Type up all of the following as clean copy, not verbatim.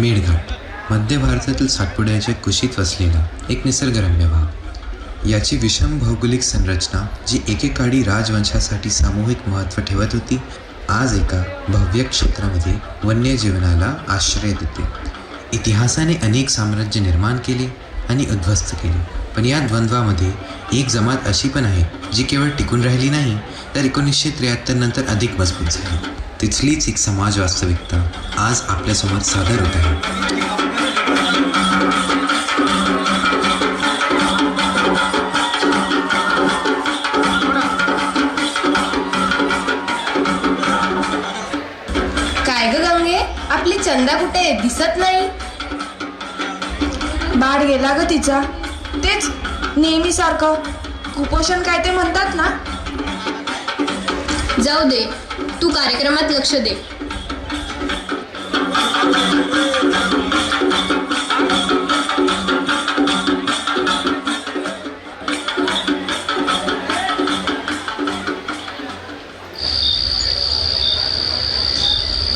मेळघाट मध्य भारतातील सातपुड्याच्या कुशीत वसलेला एक निसर्गरम्य भाग. याची विषम भौगोलिक संरचना जी एकेकाळी राजवंशासाठी सामूहिक महत्त्व ठेवत होती, आज एका भव्य क्षेत्रामध्ये वन्यजीवनाला आश्रय देते. इतिहासाने अनेक साम्राज्य निर्माण केले आणि उद्ध्वस्त केले, पण या द्वंद्वामध्ये एक जमात अशी पण आहे जी केवळ टिकून राहिली नाही, तर 1973 नंतर अधिक मजबूत झाली. तिथलीच एक समाज वास्तविकता आज आपल्यासमोर सादर होत आहे. काय ग गंगे, आपली चंदा कुठे दिसत नाही? बाळ गेला ग तिचा. तेच नेहमी सारखं कुपोषण काय ते म्हणतात ना. जाऊ दे, तू कार्यक्रमात लक्ष दे.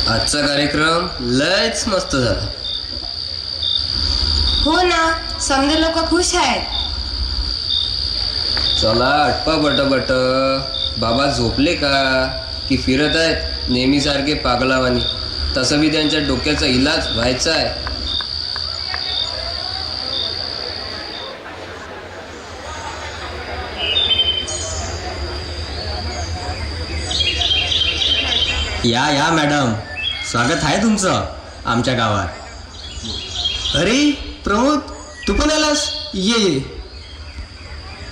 आजचा कार्यक्रम लयच मस्त झाला. हो ना, समजे लोक खुश आहेत. चला अटपा बट बाबा झोपले का की फिरत आहेत नेहमीसारखे पागलावानी? तसं बी त्यांच्या डोक्याचा इलाज व्हायचा आहे. या मॅडम, स्वागत आहे तुमचं आमच्या गावात. अरे प्रमोद, तू पण आलास? ये.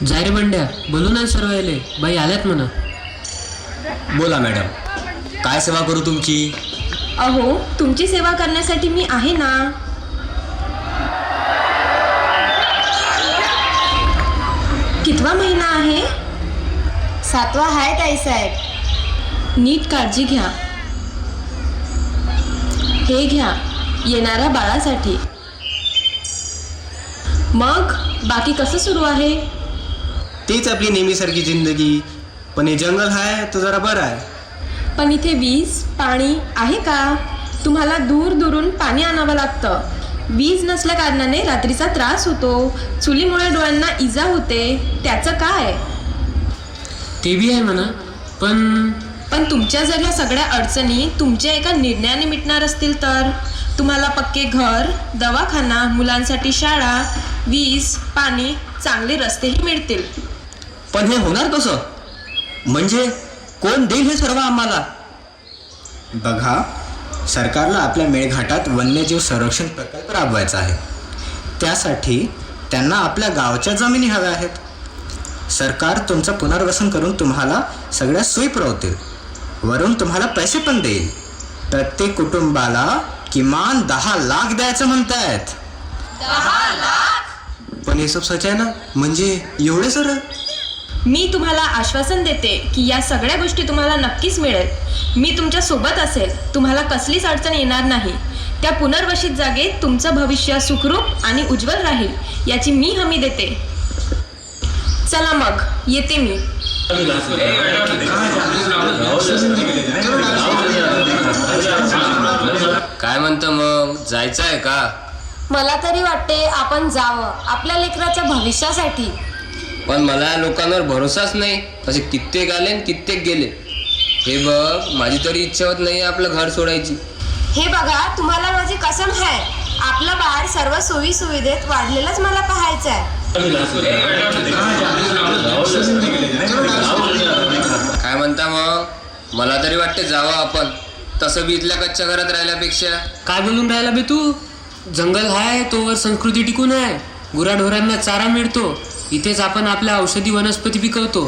जाय रे बंड्या, बोलून आण सर्व यायले. बाई आल्यात म्हणा. बोला मॅडम, काय सेवा करू तुमची? अहो, तुमची सेवा करण्यासाठी मी आहे ना. कितवा महिना आहे? 7वा आहे ताईसाहेब. नीट काळजी घ्या. हे घ्या येणाऱ्या बाळासाठी. मग बाकी कसं सुरू आहे? तीच आपली नेहमीसारखी जिंदगी. पण हे जंगल आहे तर जरा बरं आहे. पण इथे वीज पाणी आहे का? तुम्हाला दूर दूरून पाणी आणावं लागतं. वीज नसल्या कारणाने रात्रीचा त्रास होतो. चुलीमुळे डोळ्यांना इजा होते. त्याचं काय? ते बी आहे म्हणा, पण तुमच्या जर ह्या सगळ्या अडचणी तुमच्या एका निर्णयाने मिटणार असतील तर तुम्हाला पक्के घर, दवाखाना, मुलांसाठी शाळा, वीज, पाणी, चांगले रस्तेही मिळतील. पण हे होणार कसं? म्हणजे कोण देईल हे सर्व आम्हाला? बघा, सरकारला आपल्या मेळघाटात वन्यजीव संरक्षण प्रकल्प राबवायचा आहे. त्यासाठी त्यांना आपल्या गावच्या जमिनी हव्या आहेत. सरकार तुमचं पुनर्वसन करून तुम्हाला सगळ्या सोयी पुरवतील. वरून तुम्हाला पैसे पण देईल. प्रत्येक कुटुंबाला किमान 10 लाख द्यायचं म्हणतायत. 10 लाख? पण हे सब सच आहे ना? म्हणजे एवढे सर? मी तुम्हाला आश्वासन देते की या सगळ्या गोष्टी तुम्हाला नक्कीच मिळेल. मी तुमच्या सोबत असेल. तुम्हाला कसलीच अडचण येणार नाही. त्या पुनर्वसित जागेत तुमचं भविष्य सुखरूप आणि उज्ज्वल राहील याची मी हमी देते. चला मग, येते मी. काय म्हणतं मग, जायचं आहे का? मला तरी वाटते आपण जावं, आपल्या लेकराच्या भविष्यासाठी. पण मला या लोकांवर भरोसाच नाही. असे कित्येक आले आणि कित्येक गेले. हे बघ, माझी तरी इच्छा होत नाही आपलं घर सोडायची. हे बघा, तुम्हाला माझी कसम आहे. आपलं बाळ सर्व सोयी सुविधेत वाढलेलंच मला पाहायचं आहे. काय म्हणता मग? मला तरी वाटते जावं आपण. तसं बी इथल्या कच्च्या घरात राहिल्यापेक्षा. काय बोलून राहिला बे तू? जंगल आहे तोवर संस्कृती टिकून आहे. गुराढोरांना चारा मिळतो. इथेच आपण आपल्या औषधी वनस्पती पिकवतो.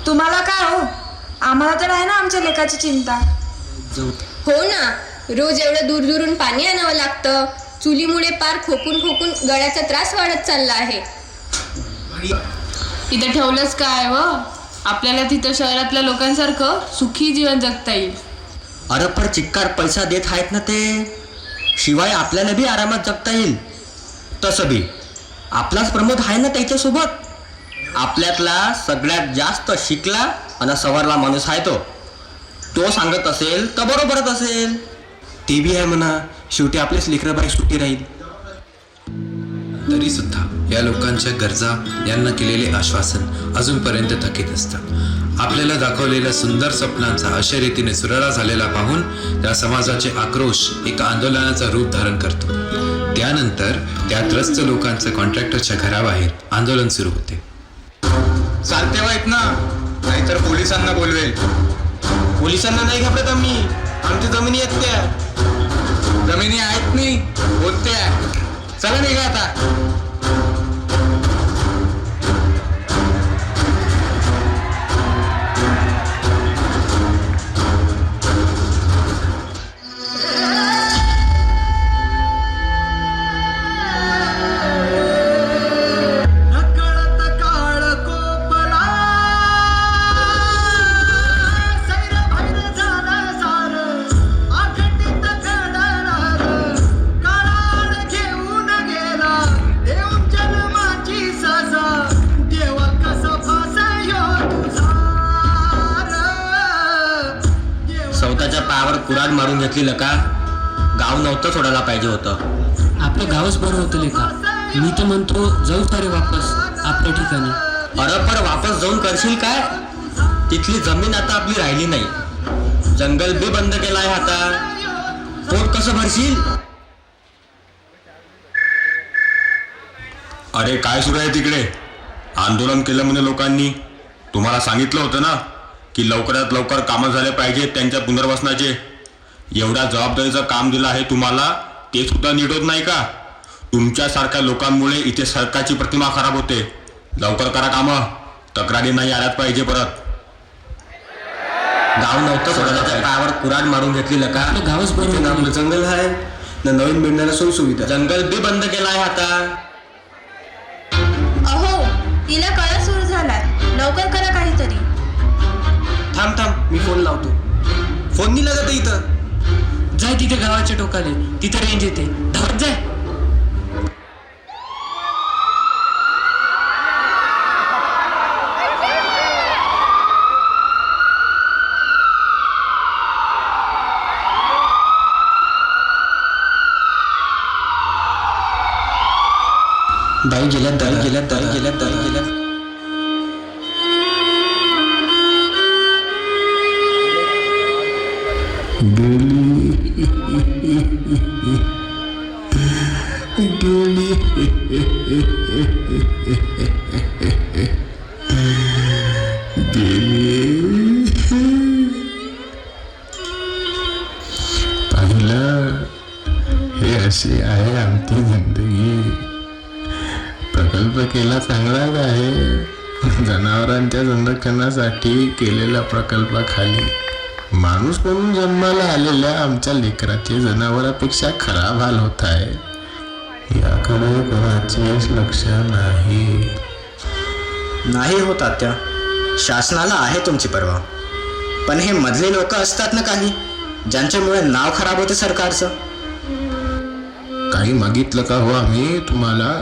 तुम्हाला काय हो? आम्हाला तर आहे ना आमच्या लेकाची चिंता. हो ना, रोज एवढं दूर दूरून पाणी आणावं लागतं. चुलीमुळे पार खोकून खोकून गळ्याचा त्रास वाढत चालला आहे. इथं ठेवलंच काय व? आपल्याला तिथं शहरातल्या लोकांसारखं सुखी जीवन जगता येईल. अरे पर चिक्कार पैसा देत आहेत ना ते. शिवाय आपल्याला बी आरामात जगता येईल. तसं बी आपलाच प्रमोद आहे ना त्याच्यासोबत. आपल्यातला सगळ्यात जास्त शिकला आणि सवरला माणूस आहे तो. तो सांगत असेल तर बरोबरच असेल. ते बी आहे म्हणा, शेवटी आपलेच लेकराबाई सुट्टी राहील. तरी सुद्धा या लोकांच्या गरजा, यांना केलेले आश्वासन अजूनपर्यंत थकीत असतं. आपल्याला दाखवलेल्या सुंदर स्वप्नांचा अशा रीतीने सुराळा झालेला पाहून त्या समाजाचे आक्रोश एका आंदोलनाचं रूप धारण करतो. त्यानंतर त्या त्रस्त लोकांचं कॉन्ट्रॅक्टरच्या घराबाहेर आंदोलन सुरू होते. चालते वाईट ना, नाहीतर पोलिसांना बोलवेल. पोलिसांना नाही घाबरत आम्ही, आमच्या जमिनी आहेत त्या. जमिनी आहेत नाही बोलते. चला निघा आता. स्वतःच्या पायावर कुऱ्हाड मारून घेतली का? गाव नव्हतं सोडायला पाहिजे होतं. आपलं गावच बरं होतं लेका. मी तर म्हणतो जाऊ सारे वापस आपल्या ठिकाणी. अरे पण वापस जाऊन करशील काय? तिथली जमीन आता आपली राहिली नाही. जंगल बी बंद केलं आहे आता. पोट कसं भरशील? अरे काय सुरू आहे तिकडे? आंदोलन केलं म्हणे लोकांनी. तुम्हाला सांगितलं होतं ना की लवकरात लवकर कामं झाले पाहिजेत त्यांच्या पुनर्वसनाचे. एवढ्या जबाबदारीचं काम दिलं आहे तुम्हाला, ते सुद्धा नीट होत नाही का? तुमच्यासारख्या लोकांमुळे इथे सरकारची प्रतिमा खराब होते. लवकर करा कामं, तक्रारी नाही आल्यात पाहिजे परत. गाव नव्हतं स्वतःच्या पायावर कुऱ्हाड मारून घेतली का? आपलं गावच बरं इथे ना होतं. आपलं जंगल आहे ना नवीन मिळणाऱ्या सोयीसुविधा. जंगल बी बंद केलं आहे आता. अहो, तिला कळा सुरू झालाय. लवकर करा काहीतरी. थांब मी फोन लावतो. फोन नाही लागत आहे इथं. जाय तिथे गावाच्या टोकाले, तिथे रेंज येते. धावत जाय. बाई गेल्यात. पाहिलं, हे अशी आहे आमची जिंदगी. प्रकल्प केला चांगलाच आहे. जनावरांच्या संरक्षणासाठी केलेल्या प्रकल्पाखाली माणूस म्हणून जन्माला आलेल्या आमच्या लेकराचे जनावरांपेक्षा खराब हाल होत आहे. याकडे कोणाचेच लक्ष नाही होत आत्या. शासनाला आहे तुमची परवा, पण हे मधले लोक असतात ना काही, ज्यांच्यामुळे नाव खराब होते सरकारचं. काही मागितलं का हो आम्ही तुम्हाला?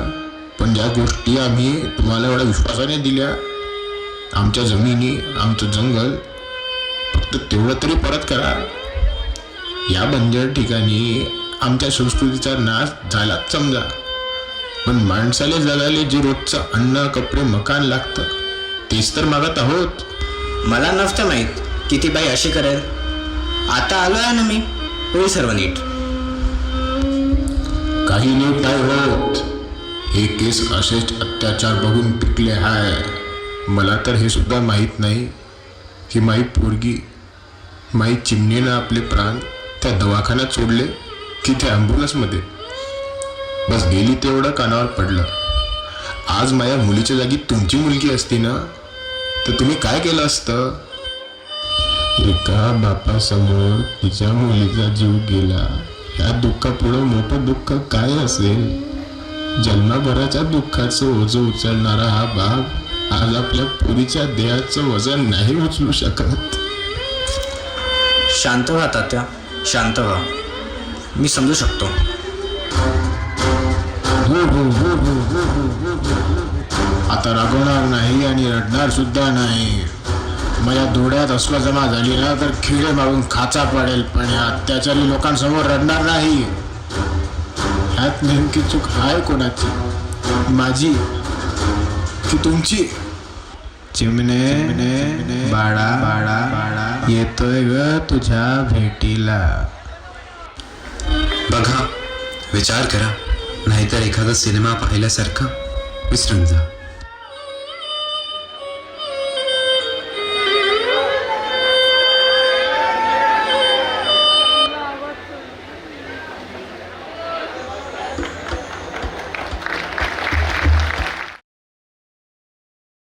पण ज्या गोष्टी आम्ही तुम्हाला एवढ्या विश्वासाने दिल्या, आमच्या जमिनी, आमचं जंगल, फक्त तेवढं तरी परत करा. या बंजर ठिकाणी आमच्या संस्कृतीचा नाश झालाच समजा, पण माणसाला जगायला जे रोजचं अन्न, कपडे, मकान लागतं तेच तर मागत आहोत. मला नसतं माहीत की ती बाई अशी करेल. आता आलो आहे ना मी, होईल सर्व नीट. काही नीट नाही होत. हे केस असेच अत्याचार बघून पिकले हाय. मला तर हे सुद्धा माहीत नाही की माई पोरगी, माई चिमणीनं आपले प्राण त्या दवाखान्यात सोडले की त्या ॲम्ब्युलन्समध्ये. बस गेली तेवढं कानावर पडलं. आज माझ्या मुलीच्या जागी तुमची मुलगी असती ना, तर तुम्ही काय केलं असतं? एका बापासमोर तिच्या मुलीचा जीव गेला, ह्या दुःखापुढं मोठं दुःख काय असेल? जन्मभराच्या दुःखाचं ओझं उचलणारा हा बाप आज आपल्या पोरीच्या देहाचं वजन नाही उचलू शकत. शांत व्हा तात्या, शांत व्हा. मी समजू शकतो. आता रागवणार नाही आणि रडणार सुद्धा नाही. माझ्या डोळ्यात अस्व जमा झाली ना तर खिळे मारून खाचा पडेल, पण या अत्याचारी लोकांसमोर रडणार नाही. ह्यात नेमकी चूक आहे कोणाची, माझी की तुमची? चिमणे बाळा बाळा बाळा येतोय ग तुझ्या भेटीला. बघा, विचार करा, नाहीतर एखादा सिनेमा पाहिल्यासारखं विसरून जा.